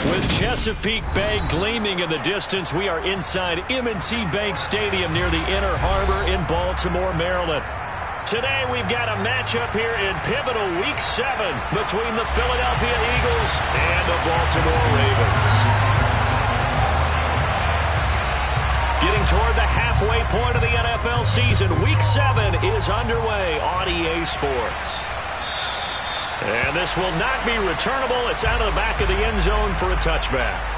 With Chesapeake Bay gleaming in the distance, we are inside M&T Bank Stadium near the Inner Harbor in Baltimore, Maryland. Today we've got a matchup here in pivotal Week 7 between the Philadelphia Eagles and the Baltimore Ravens. Getting toward the halfway point of the NFL season, Week 7 is underway on EA Sports. And this will not be returnable. It's out of the back of the end zone for a touchback.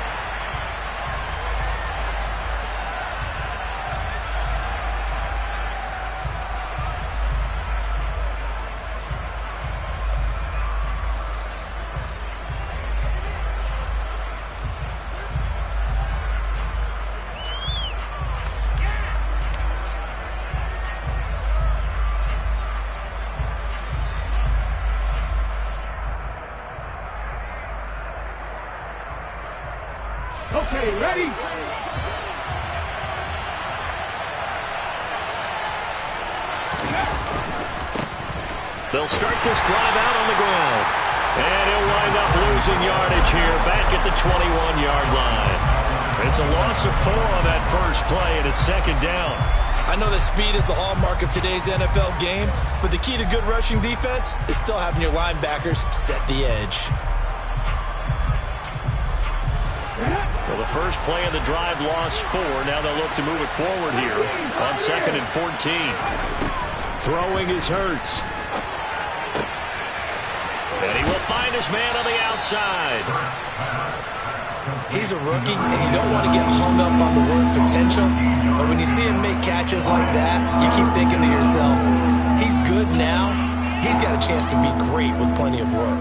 Okay, ready? They'll start this drive out on the ground. And he'll wind up losing yardage here back at the 21-yard line. It's a loss of 4 on that first play, and it's second down. I know that speed is the hallmark of today's NFL game, but the key to good rushing defense is still having your linebackers set the edge. Well, the first play of the drive lost 4. Now they'll look to move it forward here on 2nd and 14. Throwing is Hurts. And he will find his man on the outside. He's a rookie, and you don't want to get hung up on the word potential. But when you see him make catches like that, you keep thinking to yourself, he's good now. He's got a chance to be great with plenty of work.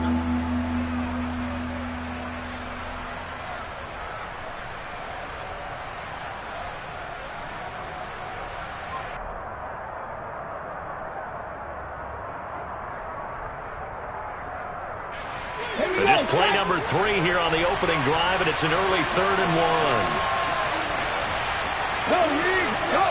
Just play number 3 here on the opening drive, and it's an early 3rd and 1. Go, Reed, go!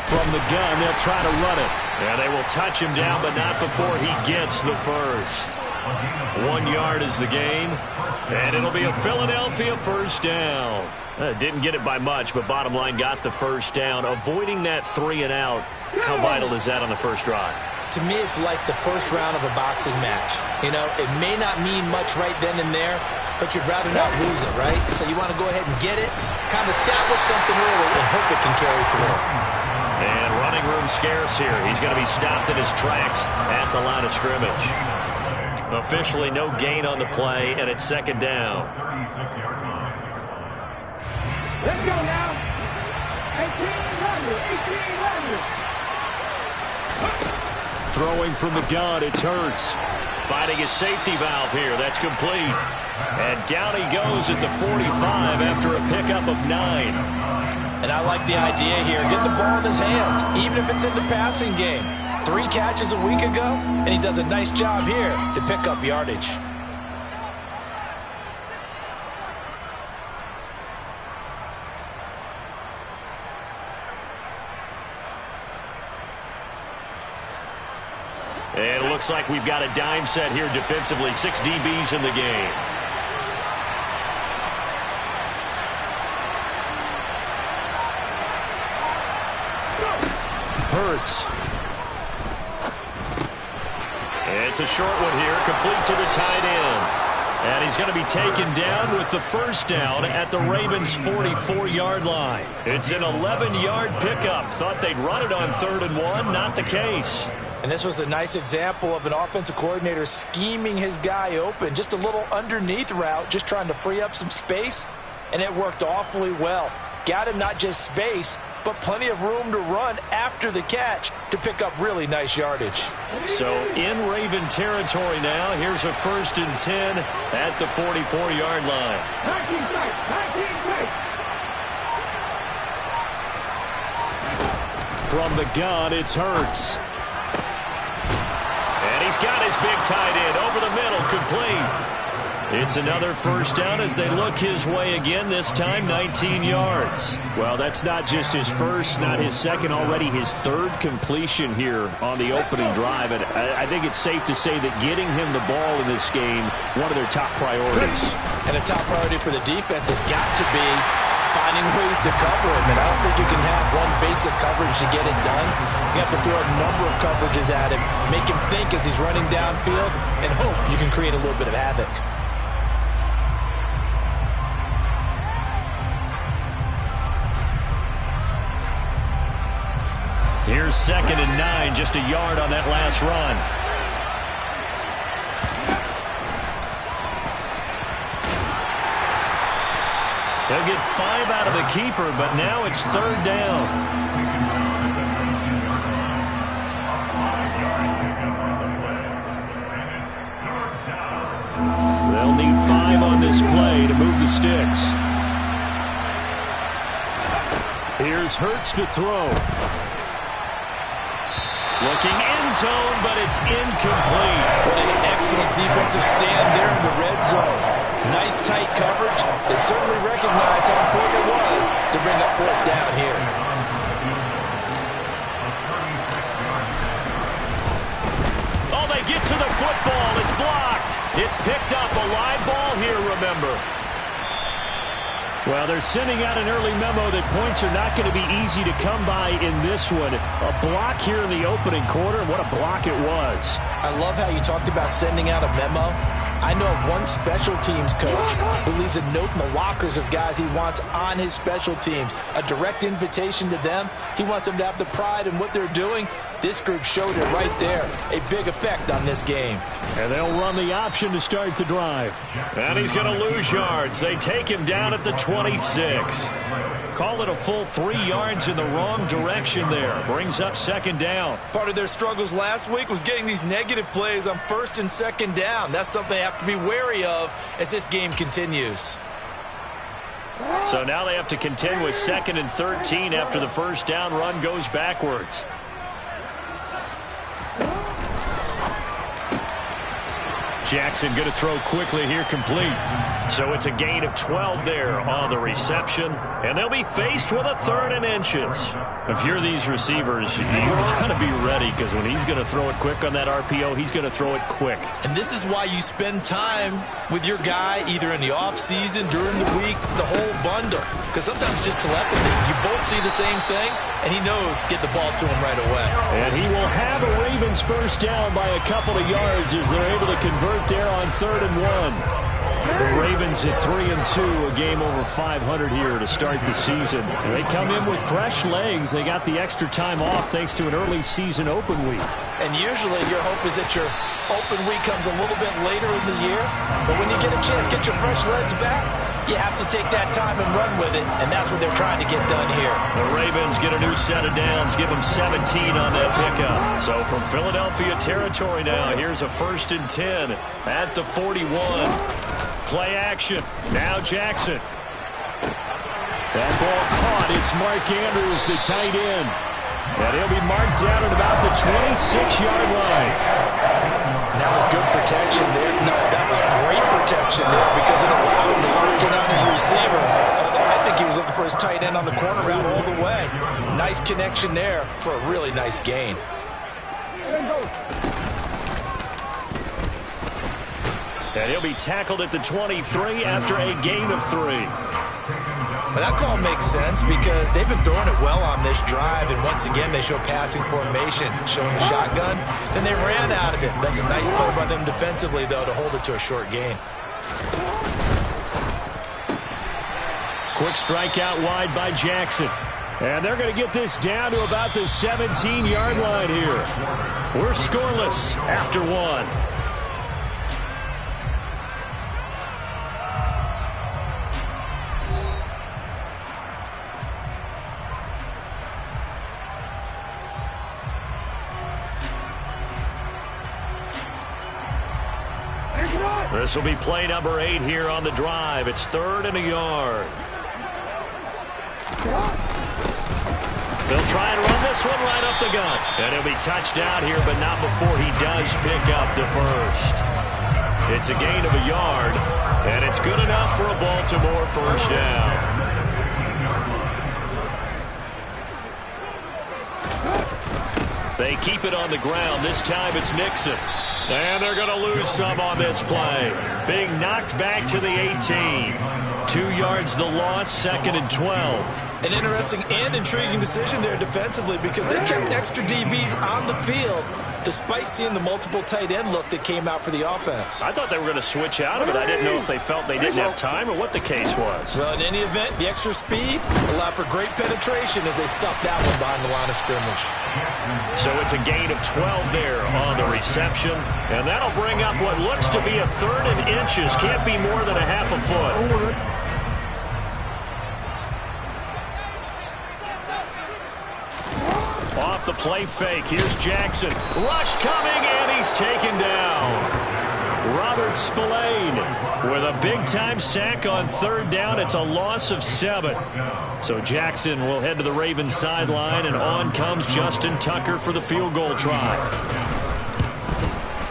From the gun, they'll try to run it. And they will touch him down, but not before he gets the first. 1 yard is the gain, and it'll be a Philadelphia first down. Didn't get it by much, but bottom line got the first down. Avoiding that 3 and out, how vital is that on the first drive? To me, it's like the first round of a boxing match. You know, it may not mean much right then and there, but you'd rather not lose it, right? So you want to go ahead and get it, kind of establish something early, and hope it can carry through. And running room scarce here. He's going to be stopped in his tracks at the line of scrimmage. Officially no gain on the play, and it's second down. Let's go now. 18-11. Throwing from the gun, it's Hurts. Finding his safety valve here. That's complete. And down he goes at the 45 after a pickup of 9. And I like the idea here. Get the ball in his hands, even if it's in the passing game. 3 catches a week ago, and he does a nice job here to pick up yardage. And it looks like we've got a dime set here defensively. 6 DBs in the game. Hurts. It's a short one here, complete to the tight end. And he's going to be taken down with the first down at the Ravens' 44-yard line. It's an 11-yard pickup. Thought they'd run it on 3rd and 1. Not the case. And this was a nice example of an offensive coordinator scheming his guy open. Just a little underneath route, just trying to free up some space. And it worked awfully well. Got him not just space, but plenty of room to run after the catch to pick up really nice yardage. So in Raven territory now, here's a 1st and 10 at the 44-yard line. 19 strike. From the gun, it's Hurts. And he's got his big tight end over the middle, complete. It's another first down as they look his way again, this time 19 yards. Well, that's not just his first, not his second, already his third completion here on the opening drive. And I think it's safe to say that getting him the ball in this game, one of their top priorities. And a top priority for the defense has got to be finding ways to cover him. And I don't think you can have one basic coverage to get it done. You have to throw a number of coverages at him, make him think as he's running downfield, and hope you can create a little bit of havoc. Here's 2nd and 9, just a yard on that last run. He'll get 5 out of the keeper, but now it's 3rd down. They'll need 5 on this play to move the sticks. Here's Hurts to throw. Looking end zone, but it's incomplete. What an excellent defensive stand there in the red zone. Nice tight coverage. They certainly recognized how important it was to bring up 4th down here. Oh, they get to the football. It's blocked. It's picked up. A live ball here, remember. Well, they're sending out an early memo that points are not going to be easy to come by in this one. A block here in the opening quarter, and what a block it was. I love how you talked about sending out a memo. I know of one special teams coach who leaves a note in the lockers of guys he wants on his special teams. A direct invitation to them. He wants them to have the pride in what they're doing. This group showed it right there. A big effect on this game. And they'll run the option to start the drive. And he's going to lose yards. They take him down at the 26. Call it a full 3 yards in the wrong direction there. Brings up 2nd down. Part of their struggles last week was getting these negative plays on 1st and 2nd down. That's something they have to be wary of as this game continues. So now they have to contend with 2nd and 13 after the first down run goes backwards. Jackson going to throw quickly here, complete. So it's a gain of 12 there on the reception. And they'll be faced with a 3rd and inches. If you're these receivers, you got to be ready, because when he's going to throw it quick on that RPO, he's going to throw it quick. And this is why you spend time with your guy either in the offseason, during the week, the whole bundle. Because sometimes just telepathy. You both see the same thing, and he knows get the ball to him right away. And he will have a Ravens first down by a couple of yards as they're able to convert there on 3rd and 1. The Ravens at 3-2, a game over 500 here to start the season. They come in with fresh legs. They got the extra time off thanks to an early season open week. And usually your hope is that your open week comes a little bit later in the year. But when you get a chance to get your fresh legs back, you have to take that time and run with it. And that's what they're trying to get done here. The Ravens get a new set of downs, give them 17 on that pickup. So from Philadelphia territory now, here's a 1st and 10 at the 41. Play action. Now Jackson. That ball caught. It's Mark Andrews, the tight end. And he'll be marked down at about the 26-yard line. And that was good protection there. No, that was great protection there because it allowed him to lock in on his receiver. I think he was looking for his tight end on the corner route all the way. Nice connection there for a really nice gain. And he'll be tackled at the 23 after a gain of 3. But that call makes sense because they've been throwing it well on this drive, and once again they show passing formation, showing the shotgun. Then they ran out of it. That's a nice play by them defensively, though, to hold it to a short gain. Quick strikeout wide by Jackson. And they're going to get this down to about the 17-yard line here. We're scoreless after 1. This will be play number 8 here on the drive. It's 3rd and a yard. They'll try and run this one right up the gut. And he'll be touched out here, but not before he does pick up the first. It's a gain of a yard, and it's good enough for a Baltimore first down. They keep it on the ground. This time it's Nixon. And they're going to lose some on this play. Being knocked back to the 18. 2 yards the loss, 2nd and 12. An interesting and intriguing decision there defensively because they kept extra DBs on the field despite seeing the multiple tight end look that came out for the offense. I thought they were going to switch out of it. I didn't know if they felt they didn't have time or what the case was. Well, in any event, the extra speed allowed for great penetration as they stuffed that one behind the line of scrimmage. So it's a gain of 12 there on the reception. And that'll bring up what looks to be a 3rd and inches. Can't be more than a half a foot. Off the play fake. Here's Jackson. Rush coming, and he's taken down. Robert Spillane with a big-time sack on 3rd down. It's a loss of 7. So Jackson will head to the Ravens sideline, and on comes Justin Tucker for the field goal try.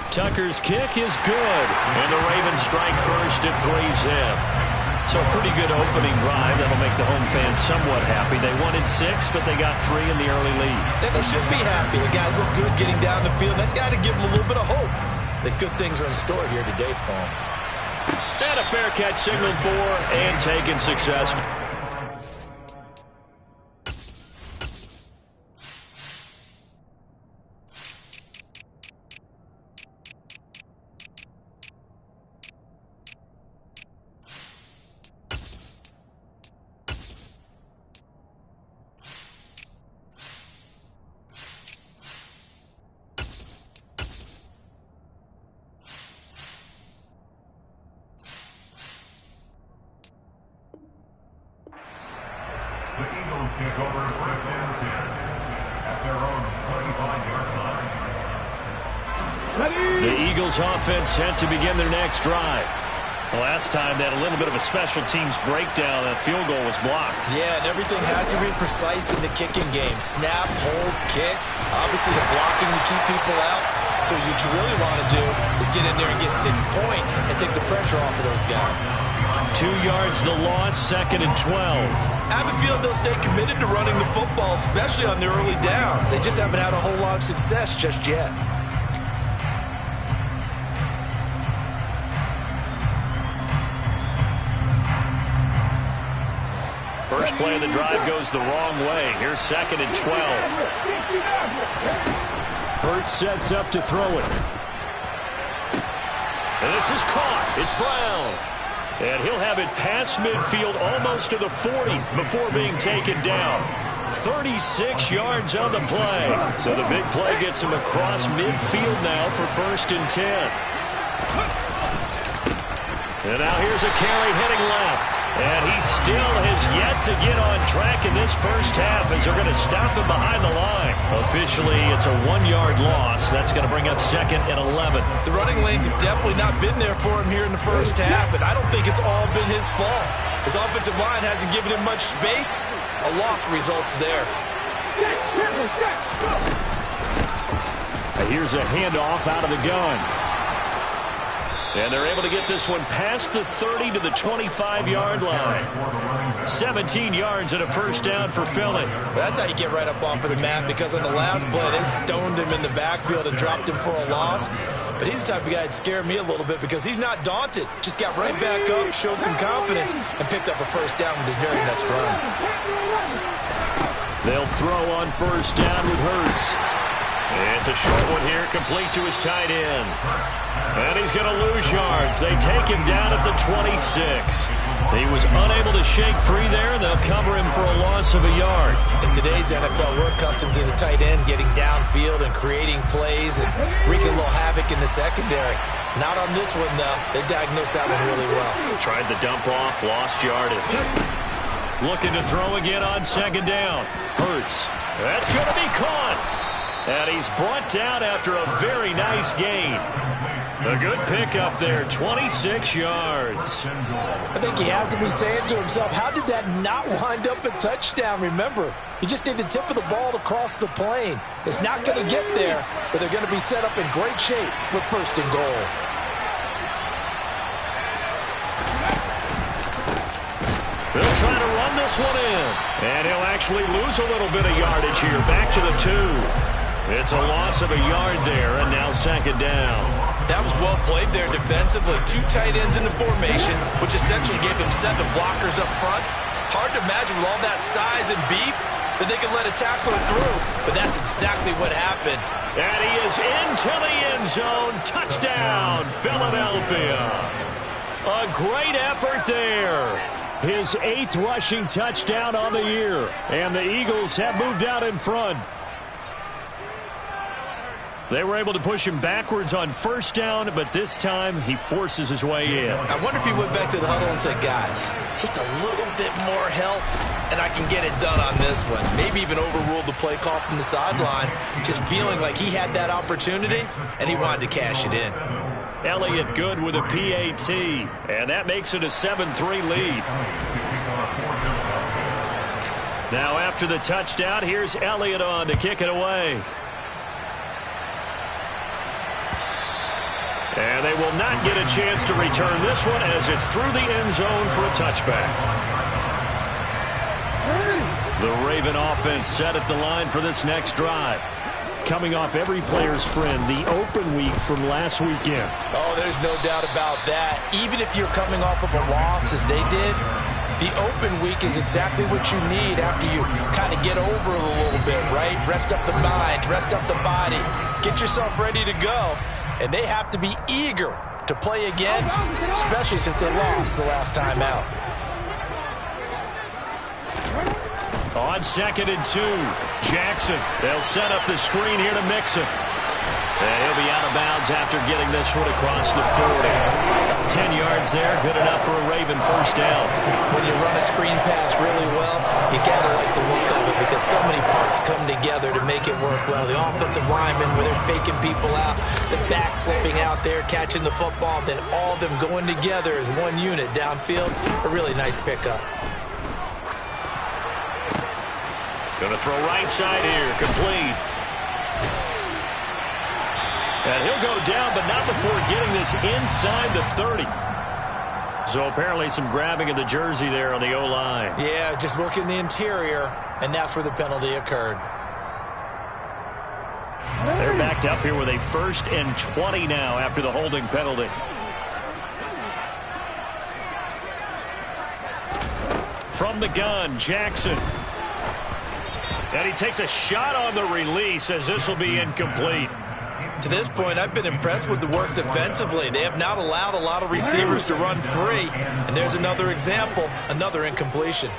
Tucker's kick is good, and the Ravens strike first at 3-zip. So a pretty good opening drive that'll make the home fans somewhat happy. They wanted 6, but they got 3 in the early lead. And they should be happy. The guys look good getting down the field. That's got to give them a little bit of hope that good things are in store here today for them. And a fair catch signaled for and taken successfully. The Eagles kick over 1st and 10 at their own 25-yard line. The Eagles offense set to begin their next drive. The last time they had a little bit of a special teams breakdown, that field goal was blocked. Yeah, and everything has to be precise in the kicking game. Snap, hold, kick. Obviously the blocking to keep people out. So what you really want to do is get in there and get 6 points and take the pressure off of those guys. 2 yards the loss, 2nd and 12. I have a feeling they'll stay committed to running the football, especially on their early downs. They just haven't had a whole lot of success just yet. First play of the drive goes the wrong way. Here's 2nd and 12. Hurts sets up to throw it. And this is caught. It's Brown. And he'll have it past midfield almost to the 40 before being taken down. 36 yards on the play. So the big play gets him across midfield now for 1st and 10. And now here's a carry heading left. And he still has yet to get on track in this first half as they're going to stop him behind the line. Officially, it's a 1-yard loss. That's going to bring up 2nd and 11. The running lanes have definitely not been there for him here in the first half, and I don't think it's all been his fault. His offensive line hasn't given him much space. A loss results there. And here's a handoff out of the gun. And they're able to get this one past the 30 to the 25-yard line. 17 yards and a first down for Philly. That's how you get right up off of the map, because on the last play, they stoned him in the backfield and dropped him for a loss. But he's the type of guy that scared me a little bit because he's not daunted. Just got right back up, showed some confidence, and picked up a first down with his very next run. They'll throw on first down with Hurts. It's a short one here, complete to his tight end. And he's going to lose yards. They take him down at the 26. He was unable to shake free there, and they'll cover him for a loss of a yard. In today's NFL, we're accustomed to the tight end getting downfield and creating plays and wreaking a little havoc in the secondary. Not on this one, though. They diagnosed that one really well. Tried the dump off, lost yardage. Looking to throw again on 2nd down. Hurts. That's going to be caught. And he's brought down after a very nice gain. A good pickup there, 26 yards. I think he has to be saying to himself, how did that not wind up a touchdown? Remember, you just need the tip of the ball to cross the plane. It's not going to get there, but they're going to be set up in great shape with 1st and goal. try to run this one in. And he'll actually lose a little bit of yardage here. Back to the 2. It's a loss of a yard there, and now second down. That was well played there defensively. 2 tight ends in the formation, which essentially gave him 7 blockers up front. Hard to imagine with all that size and beef that they could let a tackler through, but that's exactly what happened. And he is into the end zone. Touchdown, Philadelphia. A great effort there. His 8th rushing touchdown on the year. And the Eagles have moved out in front. They were able to push him backwards on first down, but this time he forces his way in. I wonder if he went back to the huddle and said, guys, just a little bit more help, and I can get it done on this one. Maybe even overruled the play call from the sideline, just feeling like he had that opportunity, and he wanted to cash it in. Elliott good with a PAT, and that makes it a 7-3 lead. Now after the touchdown, here's Elliott on to kick it away. And they will not get a chance to return this one as it's through the end zone for a touchback. The Raven offense set at the line for this next drive. Coming off every player's friend, the open week from last weekend. Oh, there's no doubt about that. Even if you're coming off of a loss as they did, the open week is exactly what you need after you kind of get over it a little bit, right? Rest up the mind, rest up the body, get yourself ready to go. And they have to be eager to play again, especially since they lost the last time out. On 2nd and 2, Jackson. They'll set up the screen here to Mixon. And he'll be out of bounds after getting this one across the 40. 10 yards there, good enough for a Raven first down. When you run a screen pass really well, you got to like the look of it because so many parts come together to make it work well. The offensive linemen, where they're faking people out, the back slipping out there, catching the football, then all of them going together as one unit downfield. A really nice pickup. Going to throw right side here, complete. And he'll go down, but not before getting this inside the 30. So apparently some grabbing of the jersey there on the O-line. Yeah, just look in the interior, and that's where the penalty occurred. They're backed up here with a 1st and 20 now after the holding penalty. From the gun, Jackson. And he takes a shot on the release as this will be incomplete. To this point, I've been impressed with the work defensively. They have not allowed a lot of receivers to run free. And there's another example, another incompletion.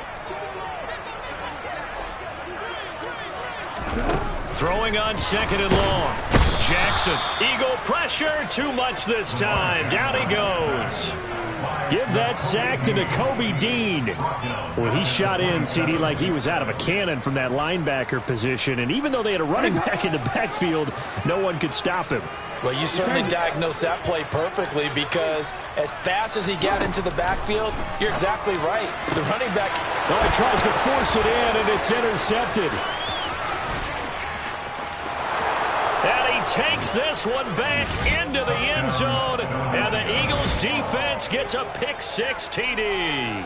Throwing on 2nd and long. Jackson, Eagle pressure, too much this time. Down he goes. Give that sack to Nakobe Dean. Well, he shot in, CD, like he was out of a cannon from that linebacker position. And even though they had a running back in the backfield, no one could stop him. Well, you certainly diagnosed that play perfectly because as fast as he got into the backfield, you're exactly right. The running back... Well, he tries to force it in, and it's intercepted. And he takes this one back into the end zone. And the Eagles defense gets a pick-6 TD.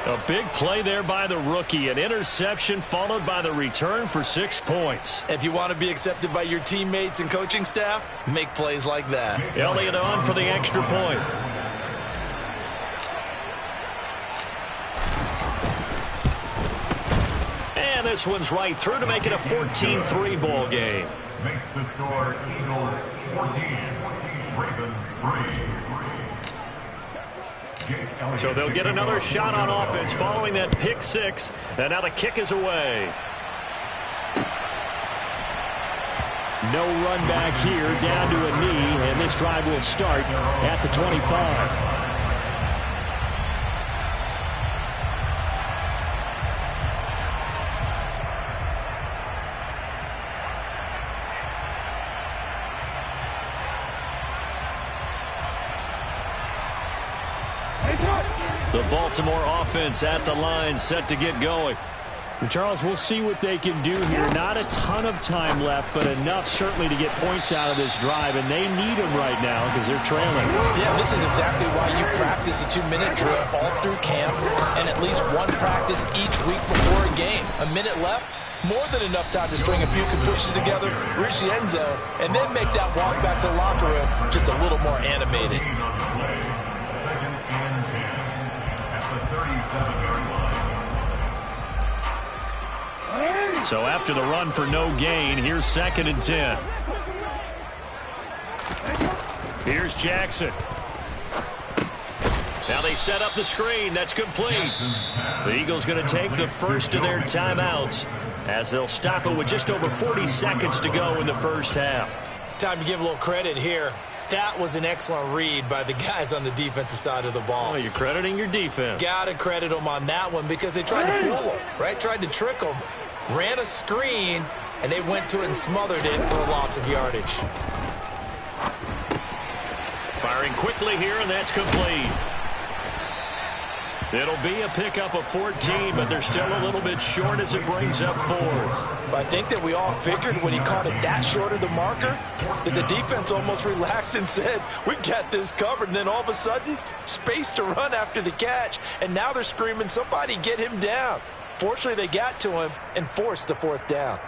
A big play there by the rookie. An interception followed by the return for 6 points. If you want to be accepted by your teammates and coaching staff, make plays like that. Elliott on for the extra point. And this one's right through to make it a 14-3 ball game. Makes the score Eagles 14, Ravens 3. So they'll get another shot on offense following that pick-6. And now the kick is away. No run back here, down to a knee, and this drive will start at the 25. The Baltimore offense at the line, set to get going. And Charles, we'll see what they can do here. Not a ton of time left, but enough certainly to get points out of this drive, and they need them right now because they're trailing. Yeah, this is exactly why you practice a 2-minute drill all through camp and at least one practice each week before a game. A minute left, more than enough time to string a few pushes together, reach the end zone, and then make that walk back to the locker room just a little more animated. Second and 10 at the 37-yard line. So after the run for no gain, here's 2nd and 10. Here's Jackson. Now they set up the screen. That's complete. The Eagles going to take the first of their timeouts as they'll stop it with just over 40 seconds to go in the first half. Time to give a little credit here. That was an excellent read by the guys on the defensive side of the ball. Oh, you're crediting your defense. Got to credit them on that one because they tried to fool them, right? Tried to trick them. Ran a screen, and they went to it and smothered it for a loss of yardage. Firing quickly here, and that's complete. It'll be a pickup of 14, but they're still a little bit short as it brings up 4th. I think that we all figured when he caught it that short of the marker that the defense almost relaxed and said, we got this covered. And then all of a sudden, space to run after the catch. And now they're screaming, somebody get him down. Fortunately, they got to him and forced the 4th down.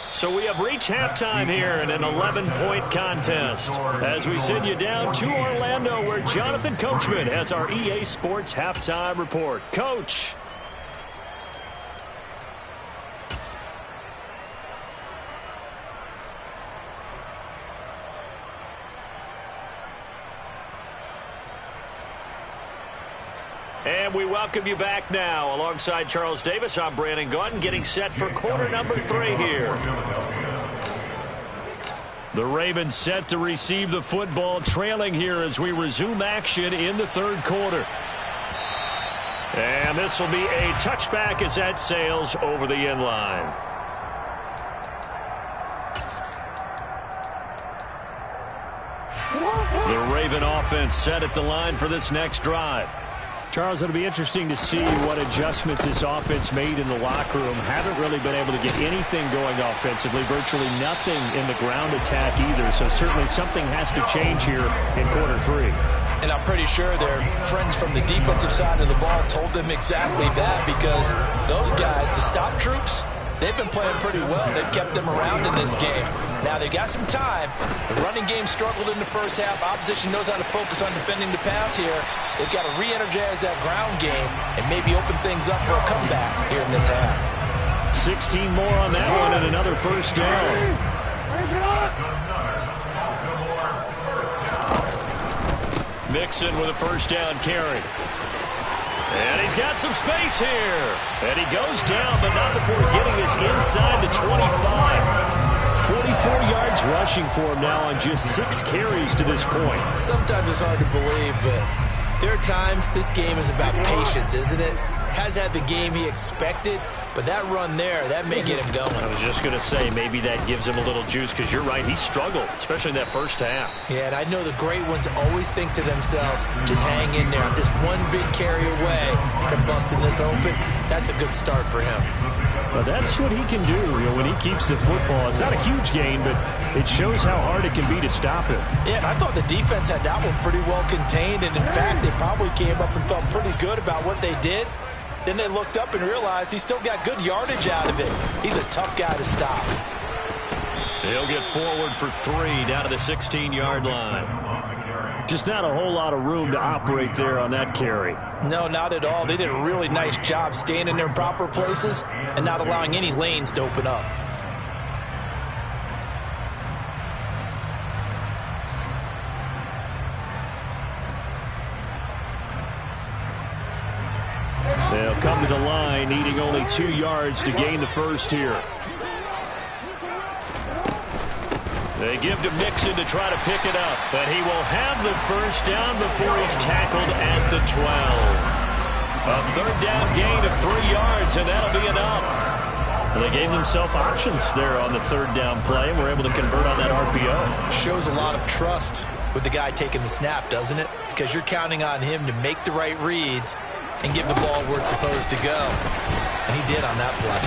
So we have reached halftime here in an 11-point contest as we send you down to Orlando where Jonathan Coachman has our EA Sports halftime report. Coach. And we welcome you back now. Alongside Charles Davis, I'm Brandon Gaudin, getting set for quarter number 3 here. The Ravens set to receive the football, trailing here as we resume action in the 3rd quarter. And this will be a touchback as that sails over the end line. The Raven offense set at the line for this next drive. Charles, it'll be interesting to see what adjustments this offense made in the locker room. Haven't really been able to get anything going offensively, virtually nothing in the ground attack either. So certainly something has to change here in quarter 3. And I'm pretty sure their friends from the defensive side of the ball told them exactly that because those guys, the stop troops, they've been playing pretty well. They've kept them around in this game. Now they've got some time. The running game struggled in the first half. Opposition knows how to focus on defending the pass here. They've got to re-energize that ground game and maybe open things up for a comeback here in this half. 16 more on that one and another first down. Mixon with a first down carry. And he's got some space here. And he goes down, but not before getting this inside the 25. 44 yards rushing for him now on just 6 carries to this point. Sometimes it's hard to believe, but there are times this game is about patience, isn't it? Has had the game he expected, but that run there, that may get him going. I was just going to say, maybe that gives him a little juice because you're right, he struggled, especially in that first half. Yeah, and I know the great ones always think to themselves, just hang in there. I'm just one big carry away from busting this open. That's a good start for him. Well, that's what he can do when he keeps the football. It's not a huge gain, but it shows how hard it can be to stop him. Yeah, and I thought the defense had that one pretty well contained, and in fact, they probably came up and felt pretty good about what they did. Then they looked up and realized he still got good yardage out of it. He's a tough guy to stop. He'll get forward for 3 down to the 16-yard line. Just not a whole lot of room to operate there on that carry. No, not at all. They did a really nice job staying in their proper places and not allowing any lanes to open up. They'll come to the line, needing only 2 yards to gain the first here. They give to Mixon to try to pick it up, but he will have the first down before he's tackled at the 12. A third down gain of 3 yards, and that'll be enough. They gave themselves options there on the third down play and were able to convert on that RPO. Shows a lot of trust with the guy taking the snap, doesn't it? Because you're counting on him to make the right reads and give the ball where it's supposed to go. And he did on that play.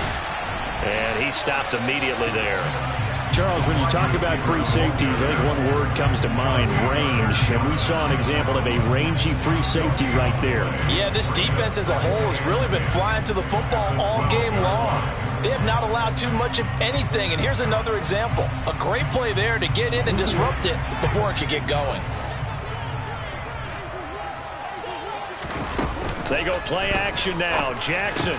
And he stopped immediately there. Charles, when you talk about free safeties, I think one word comes to mind, range. And we saw an example of a rangy free safety right there. Yeah, this defense as a whole has really been flying to the football all game long. They have not allowed too much of anything. And here's another example. A great play there to get in and disrupt it before it could get going. They go play action now. Jackson.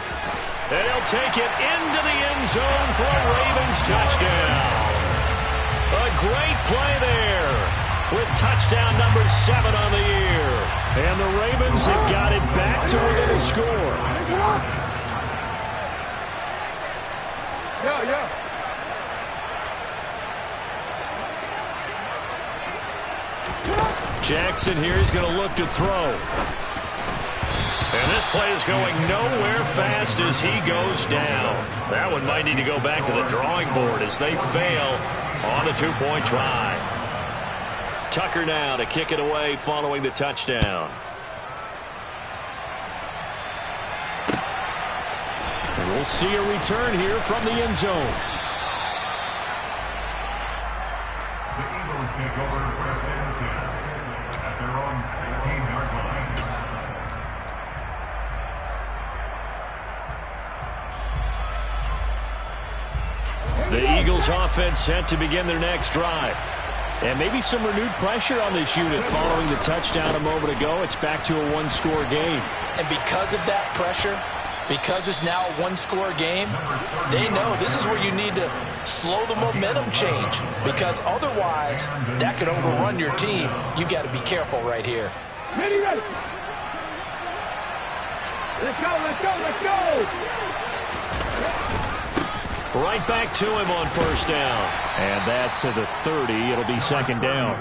And he'll take it into the end zone for a Ravens touchdown. A great play there with touchdown number 7 on the year. And the Ravens have got it back to within a score. Jackson here is going to look to throw. And this play is going nowhere fast as he goes down. That one might need to go back to the drawing board as they fail on a 2-point try. Tucker now to kick it away following the touchdown. And we'll see a return here from the end zone. The Eagles take over first and 10 at their own 16-yard line. The Eagles offense set to begin their next drive. And maybe some renewed pressure on this unit following the touchdown a moment ago. It's back to a one-score game. And because of that pressure, because it's now a one-score game, they know this is where you need to slow the momentum change. Because otherwise, that could overrun your team. You've got to be careful right here. Ready. Let's go. Right back to him on first down. And that to the 30. It'll be second down.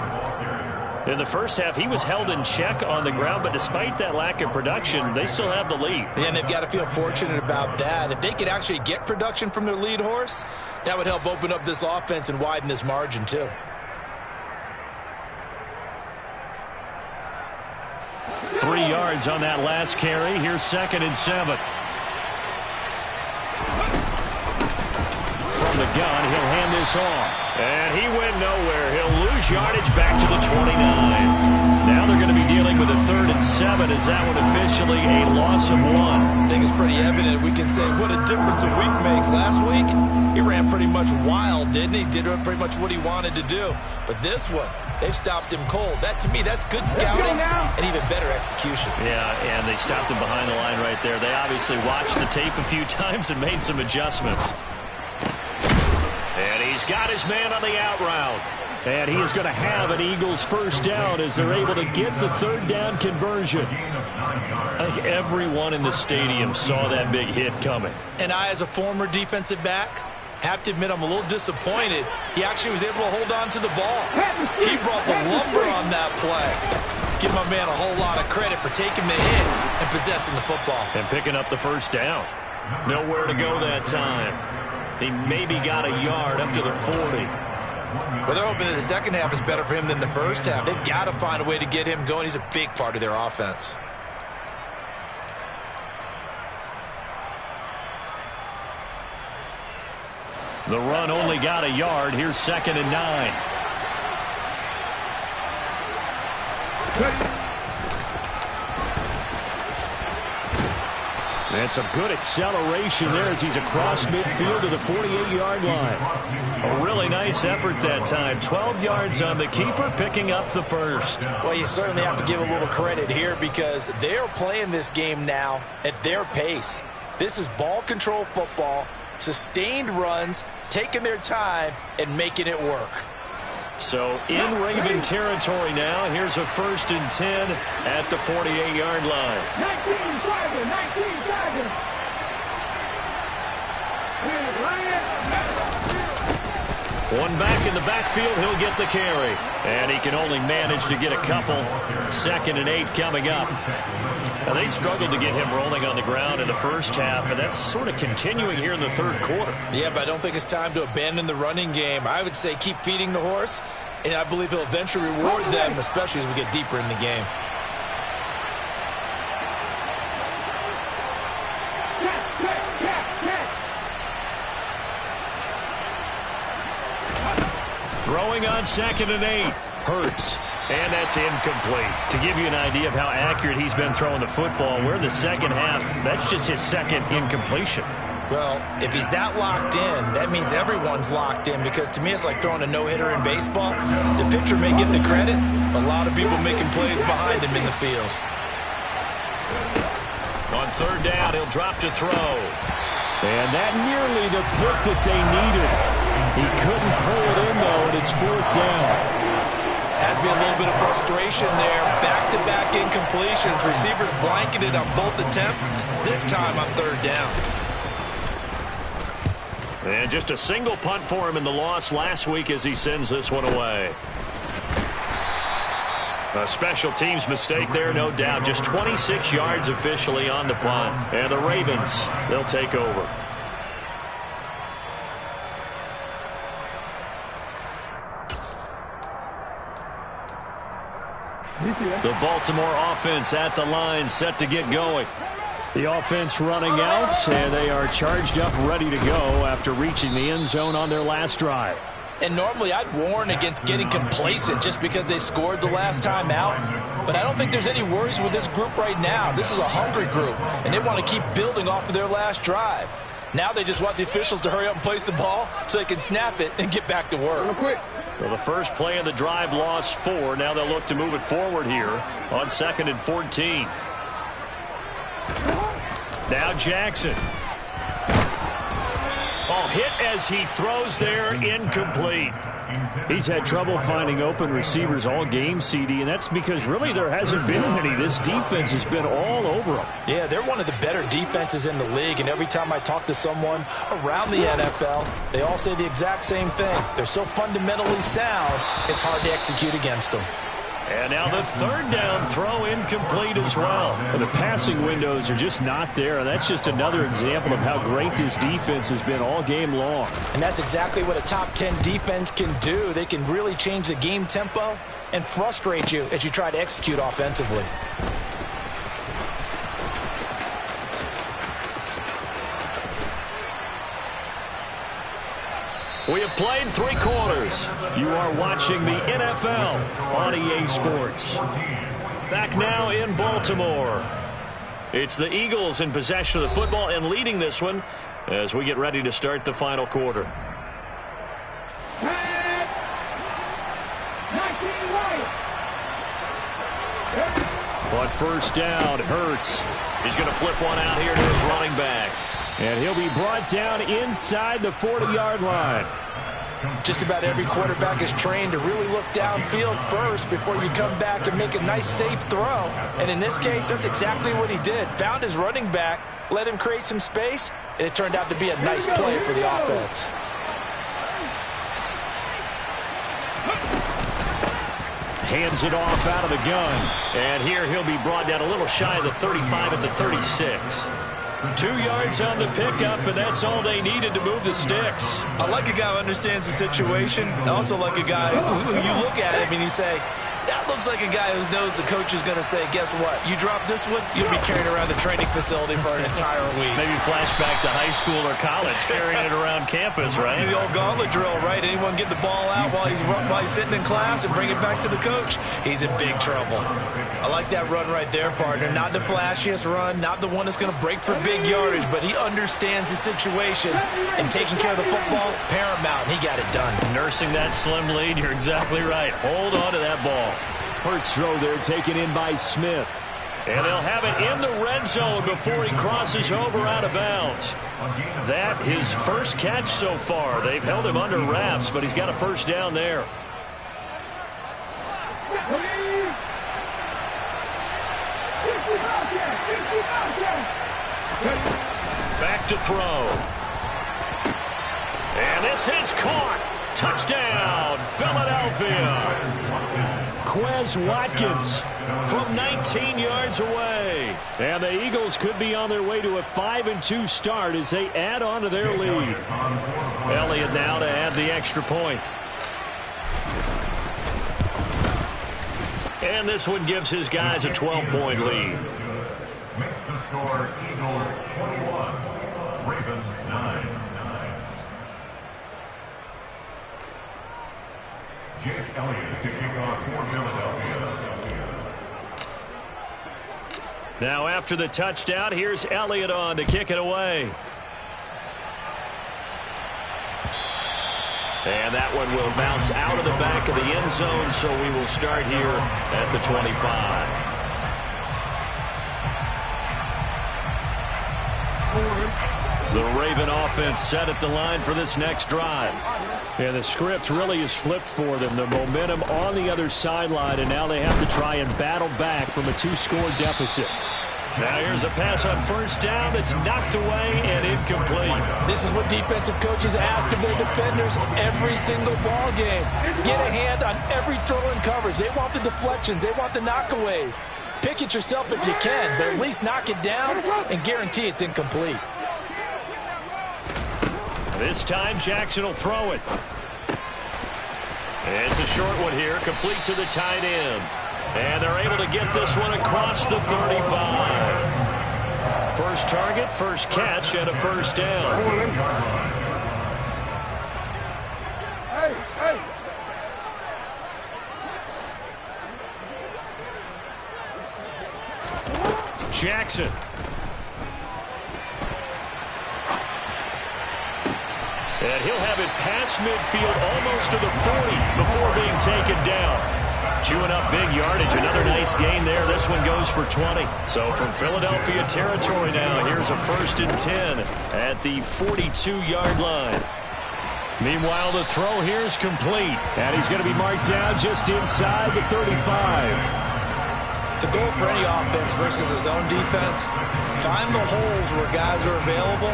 In the first half, he was held in check on the ground, but despite that lack of production, they still have the lead. And they've got to feel fortunate about that. If they could actually get production from their lead horse, that would help open up this offense and widen this margin too. Three yards on that last carry. Here's 2nd and 7. From the gun, he'll hand this off. And he went nowhere. He'll lose yardage back to the 29. Now they're going to be dealing with a 3rd and 7. Is that one officially a loss of 1? I think it's pretty evident. We can say what a difference a week makes. Last week, he ran pretty much wild, didn't he? Did pretty much what he wanted to do. But this one, they've stopped him cold. That, to me, that's good scouting and even better execution. Yeah, and they stopped him behind the line right there. They obviously watched the tape a few times and made some adjustments. And he's got his man on the out route. And he is going to have an Eagles first down as they're able to get the 3rd down conversion. I think everyone in the stadium saw that big hit coming. And I, as a former defensive back, have to admit I'm a little disappointed. He actually was able to hold on to the ball. He brought the lumber on that play. Give my man a whole lot of credit for taking the hit and possessing the football. And picking up the first down. Nowhere to go that time. He maybe got a yard up to the 40. Well, they're hoping that the second half is better for him than the first half. They've got to find a way to get him going. He's a big part of their offense. The run only got a yard. Here's 2nd and 9. And some good acceleration there as he's across midfield to the 48-yard line. A really nice effort that time. 12 yards on the keeper, picking up the first. Well, you certainly have to give a little credit here because they're playing this game now at their pace. This is ball control football, sustained runs, taking their time, and making it work. So in Raven territory now. Here's a 1st and 10 at the 48-yard line. 19-7. One back in the backfield, he'll get the carry. And he can only manage to get a couple. 2nd and 8 coming up. Now, they struggled to get him rolling on the ground in the first half, and that's sort of continuing here in the third quarter. Yeah, but I don't think it's time to abandon the running game. I would say keep feeding the horse, and I believe he'll eventually reward them, especially as we get deeper in the game. Throwing on 2nd and 8. Hurts. And that's incomplete. To give you an idea of how accurate he's been throwing the football, we're in the second half. That's just his second incompletion. Well, if he's that locked in, that means everyone's locked in, because to me it's like throwing a no-hitter in baseball. The pitcher may get the credit, but a lot of people making plays behind him in the field. On 3rd down, he'll drop to throw. And that nearly the pick that they needed. He couldn't pull it in, though, and it's 4th down. Has been a little bit of frustration there. Back-to-back incompletions. Receivers blanketed on both attempts, this time on 3rd down. And just a single punt for him in the loss last week as he sends this one away. A special teams mistake there, no doubt. Just 26 yards officially on the punt. And the Ravens, they'll take over. The Baltimore offense at the line, set to get going. The offense running out, and they are charged up, ready to go after reaching the end zone on their last drive. And normally I'd warn against getting complacent just because they scored the last time out. But I don't think there's any worries with this group right now. This is a hungry group, and they want to keep building off of their last drive. Now they just want the officials to hurry up and place the ball so they can snap it and get back to work. Real quick. Well, the first play of the drive lost 4. Now they'll look to move it forward here on 2nd and 14. Now Jackson. Ball hit as he throws there, incomplete. He's had trouble finding open receivers all game, CD, and that's because really there hasn't been many. This defense has been all over them. Yeah, they're one of the better defenses in the league, and every time I talk to someone around the NFL, they all say the exact same thing. They're so fundamentally sound, it's hard to execute against them. And now the 3rd down throw incomplete as well. The passing windows are just not there. That's just another example of how great this defense has been all game long. And that's exactly what a top 10 defense can do. They can really change the game tempo and frustrate you as you try to execute offensively. We have played 3 quarters. You are watching the NFL on EA Sports. Back now in Baltimore. It's the Eagles in possession of the football and leading this one as we get ready to start the final quarter. On 1st down, Hurts. He's going to flip one out here to his running back. And he'll be brought down inside the 40-yard line. Just about every quarterback is trained to really look downfield first before you come back and make a nice, safe throw. And in this case, that's exactly what he did. Found his running back, let him create some space, and it turned out to be a nice play for the offense. Hands it off out of the gun. And here he'll be brought down a little shy of the 35 at the 36. 2 yards on the pickup, and that's all they needed to move the sticks. I like a guy who understands the situation. I also like a guy who you look at him and you say, that looks like a guy who knows the coach is going to say, guess what? You drop this one, you'll be carrying around the training facility for an entire week. Maybe flashback to high school or college, carrying it around campus, right? The old gauntlet drill, right? Anyone get the ball out while he's sitting in class and bring it back to the coach, he's in big trouble. I like that run right there, partner. Not the flashiest run, not the one that's going to break for big yardage, but he understands the situation, and taking care of the football, paramount, and he got it done. Nursing that slim lead, you're exactly right. Hold on to that ball. Hurts throw there taken in by Smith. And they'll have it in the red zone before he crosses over out of bounds. That his first catch so far. They've held him under wraps, but he's got a 1st down there. Back to throw. And this is caught. Touchdown, Philadelphia. Quez Watkins from 19 yards away. And the Eagles could be on their way to a 5-2 start as they add on to their lead. Elliott now to add the extra point. And this one gives his guys a 12-point lead. Makes the score Eagles 21, Ravens 9. Jake Elliott to kick off for Philadelphia. Now after the touchdown, here's Elliott on to kick it away. And that one will bounce out of the back of the end zone, so we will start here at the 25. The Raven offense set at the line for this next drive. Yeah, the script really is flipped for them. The momentum on the other sideline, and now they have to try and battle back from a 2-score deficit. Now here's a pass on first down that's knocked away and incomplete. This is what defensive coaches ask of their defenders every single ball game. Get a hand on every throw in coverage. They want the deflections. They want the knockaways. Pick it yourself if you can, but at least knock it down and guarantee it's incomplete. This time Jackson will throw it. It's a short one here, complete to the tight end. And they're able to get this one across the 35. First target, first catch, and a first down. Jackson. And he'll have it past midfield almost to the 40 before being taken down. Chewing up big yardage. Another nice gain there. This one goes for 20. So from Philadelphia territory now, here's a 1st and 10 at the 42-yard line. Meanwhile, the throw here is complete. And he's going to be marked down just inside the 35. The goal for any offense versus his own defense, find the holes where guys are available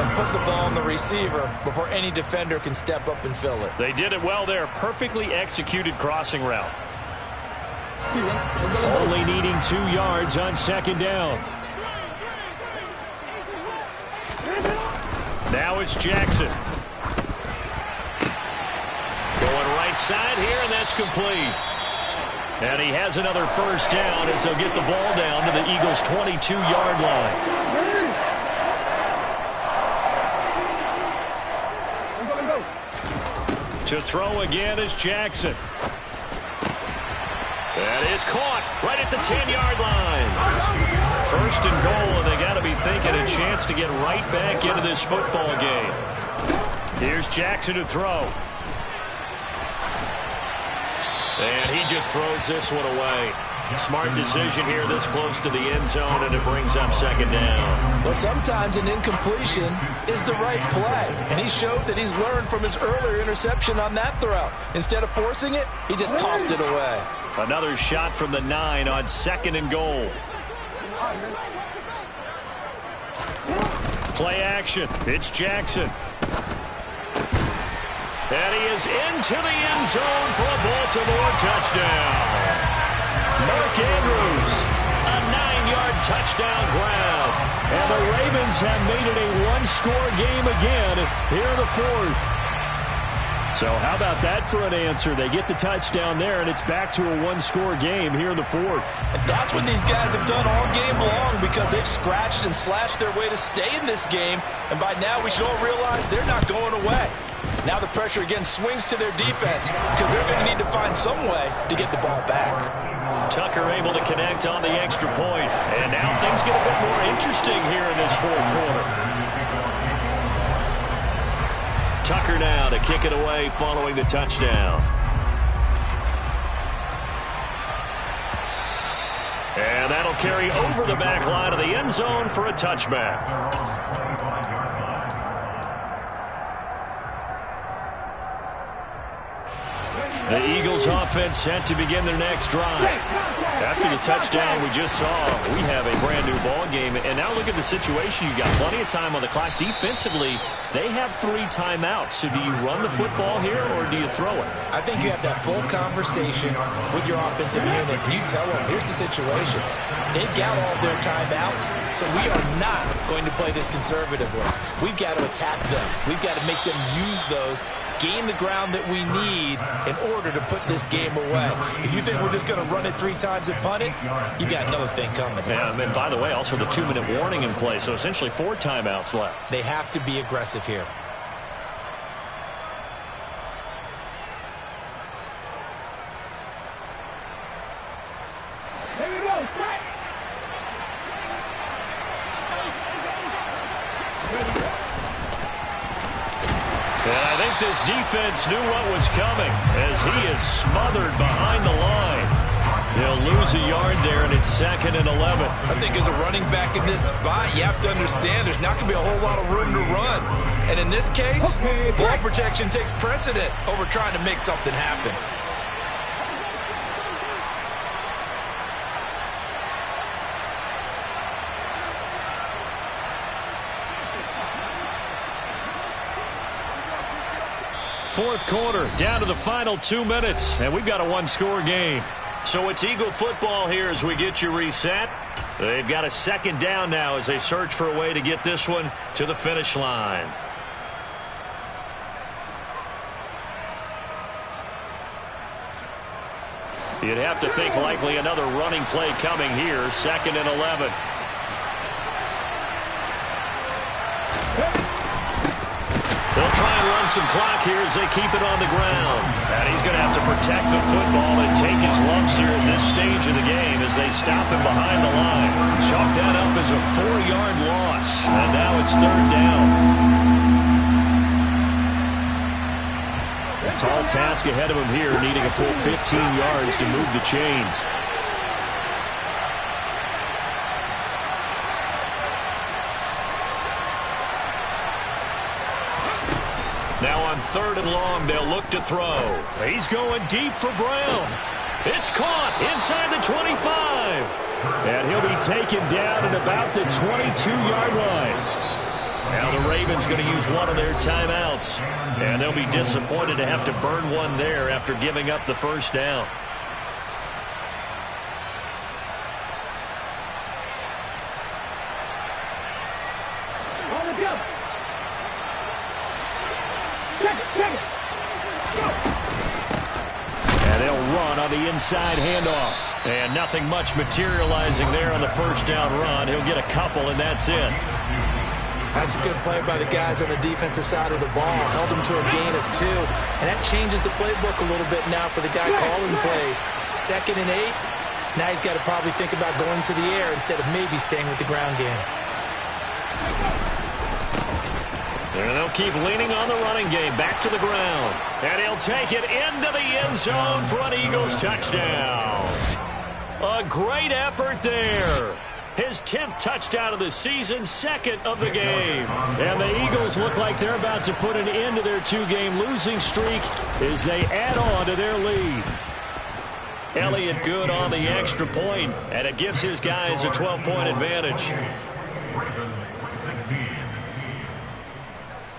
and put the ball on the receiver before any defender can step up and fill it. They did it well there. Perfectly executed crossing route. Only needing 2 yards on second down. Now it's Jackson. Going right side here, and that's complete. And he has another first down as they'll get the ball down to the Eagles' 22-yard line. To throw again is Jackson. That is caught right at the 10-yard line. 1st and goal, and they got to be thinking a chance to get right back into this football game. Here's Jackson to throw. And he just throws this one away. Smart decision here this close to the end zone, and it brings up second down. Well, sometimes an incompletion is the right play, and he showed that he's learned from his earlier interception on that throw. Instead of forcing it, he just tossed it away. Another shot from the 9 on 2nd and goal. Play action. It's Jackson. And he is into the end zone for a Baltimore touchdown. Mark Andrews, a 9-yard touchdown grab. And the Ravens have made it a 1-score game again here in the 4th. So how about that for an answer? They get the touchdown there, and it's back to a 1-score game here in the 4th. And that's what these guys have done all game long because they've scratched and slashed their way to stay in this game. And by now we should all realize they're not going away. Now the pressure again swings to their defense because they're going to need to find some way to get the ball back. Tucker able to connect on the extra point. And now things get a bit more interesting here in this 4th quarter. Tucker now to kick it away following the touchdown. And that'll carry over the back line of the end zone for a touchback. The Eagles offense set to begin their next drive. After the touchdown we just saw, we have a brand new ball game. And now look at the situation. You got plenty of time on the clock. Defensively, they have 3 timeouts. So do you run the football here or do you throw it? I think you have that full conversation with your offensive unit. And you tell them, here's the situation. They've got all their timeouts, so we are not going to play this conservatively. We've got to attack them. We've got to make them use those, gain the ground that we need in order to put this game away. If you think we're just going to run it 3 times and punt it, you got another thing coming. Yeah, and by the way, also the 2-minute warning in play, so essentially 4 timeouts left. They have to be aggressive here. Here we go, strike. And I think this defense knew what was coming as he is smothered behind the line. He'll lose a yard there, and it's 2nd and 11. I think as a running back in this spot, you have to understand there's not going to be a whole lot of room to run. And in this case, ball protection takes precedent over trying to make something happen. Fourth quarter, down to the final 2 minutes, and we've got a 1-score game. So it's Eagle football here as we get you reset. They've got a 2nd down now as they search for a way to get this one to the finish line. You'd have to think likely another running play coming here, 2nd and 11. They'll try and run some clock here as they keep it on the ground. And he's going to have to protect the football and take his lumps here at this stage of the game as they stop him behind the line. Chalk that up as a 4-yard loss. And now it's 3rd down. A tall task ahead of him here, needing a full 15 yards to move the chains. Now on 3rd and long, they'll look to throw. He's going deep for Brown. It's caught inside the 25. And he'll be taken down at about the 22-yard line. Now the Ravens going to use one of their timeouts. And they'll be disappointed to have to burn one there after giving up the 1st down. On the jump. And they'll run on the inside handoff. And nothing much materializing there on the 1st down run. He'll get a couple, and that's it. That's a good play by the guys on the defensive side of the ball. Held them to a gain of 2. And that changes the playbook a little bit now for the guy calling plays. 2nd and 8. Now he's got to probably think about going to the air instead of maybe staying with the ground game. And they'll keep leaning on the running game. Back to the ground. And he'll take it into the end zone for an Eagles touchdown. A great effort there. His 10th touchdown of the season, 2nd of the game. And the Eagles look like they're about to put an end to their 2-game losing streak as they add on to their lead. Elliott good on the extra point, and it gives his guys a 12-point advantage. Ravens 16.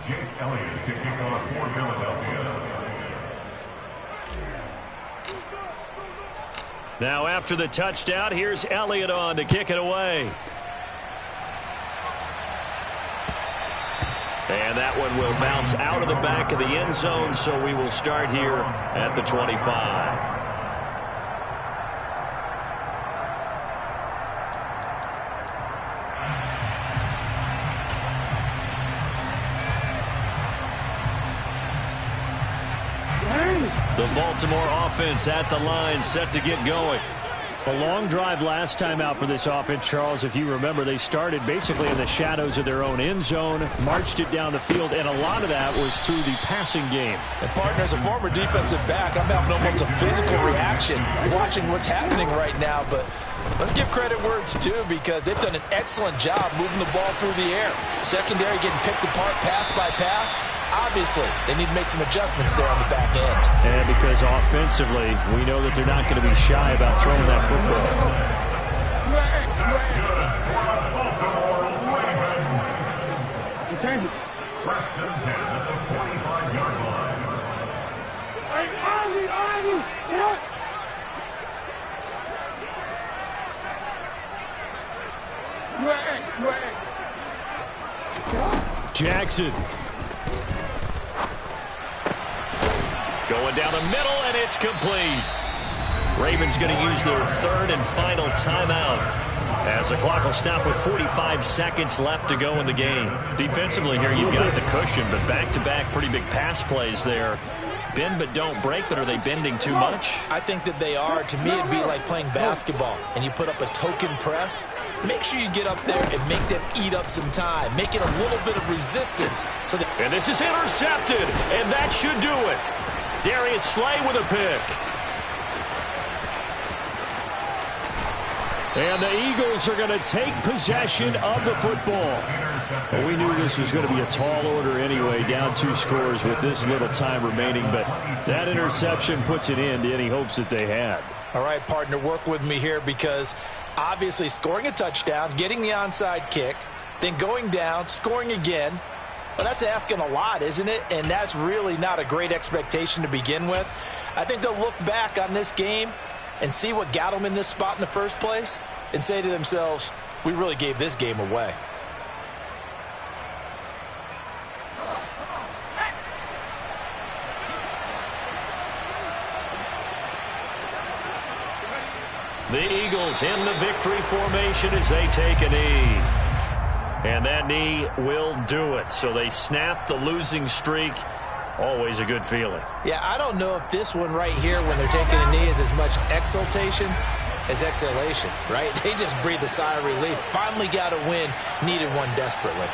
Jake Elliott to kick off for Philadelphia. Now after the touchdown, here's Elliott on to kick it away. And that one will bounce out of the back of the end zone, so we will start here at the 25. The Baltimore offense at the line, set to get going. A long drive last time out for this offense, Charles. If you remember, they started basically in the shadows of their own end zone, marched it down the field, and a lot of that was through the passing game. And partner, as a former defensive back, I'm having almost a physical reaction watching what's happening right now. But let's give credit where it's due, because they've done an excellent job moving the ball through the air. Secondary getting picked apart pass by pass. Obviously, they need to make some adjustments there on the back end. And because offensively, we know that they're not going to be shy about throwing that football. Preston 10 at the 45-yard line. Hey, Ozzie, sit up. Jackson. Going down the middle, and it's complete. Ravens going to use their third and final timeout, as the clock will stop with 45 seconds left to go in the game. Defensively here, you've got the cushion, but back-to-back pretty big pass plays there. Bend but don't break, but are they bending too much? I think that they are. To me, it'd be like playing basketball, and you put up a token press. Make sure you get up there and make them eat up some time. Make it a little bit of resistance. And this is intercepted, and that should do it. Darius Slay with a pick. And the Eagles are going to take possession of the football. Well, we knew this was going to be a tall order anyway, down 2 scores with this little time remaining, but that interception puts an end to any hopes that they had. All right, partner, work with me here, because obviously scoring a touchdown, getting the onside kick, then going down, scoring again, well, that's asking a lot, isn't it? And that's really not a great expectation to begin with. I think they'll look back on this game and see what got them in this spot in the first place and say to themselves, we really gave this game away. The Eagles in the victory formation as they take a knee. And that knee will do it. So they snap the losing streak. Always a good feeling. Yeah, I don't know if this one right here, when they're taking a knee, is as much exultation as exhalation, right? They just breathe a sigh of relief. Finally got a win, needed one desperately.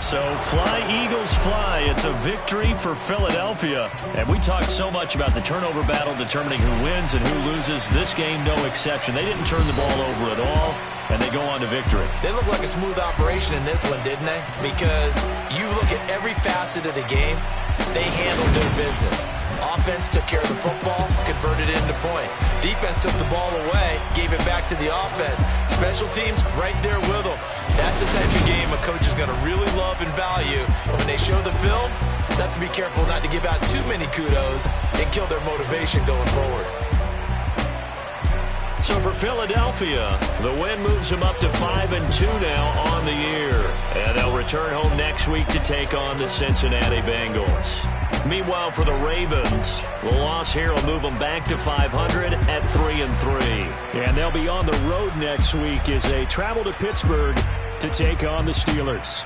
So fly, Eagles, fly. It's a victory for Philadelphia. And we talked so much about the turnover battle determining who wins and who loses. This game, no exception. They didn't turn the ball over at all, and they go on to victory. They look like a smooth operation in this one, didn't they? Because you look at every facet of the game, they handled their business. Offense took care of the football, converted it into points. Defense took the ball away, gave it back to the offense. Special teams right there with them. That's the type of game a coach is going to really love and value. And when they show the film, they have to be careful not to give out too many kudos and kill their motivation going forward. So for Philadelphia, the win moves them up to 5-2 now on the year. And they'll return home next week to take on the Cincinnati Bengals. Meanwhile, for the Ravens, the loss here will move them back to 500 at 3-3. And they'll be on the road next week as they travel to Pittsburgh to take on the Steelers.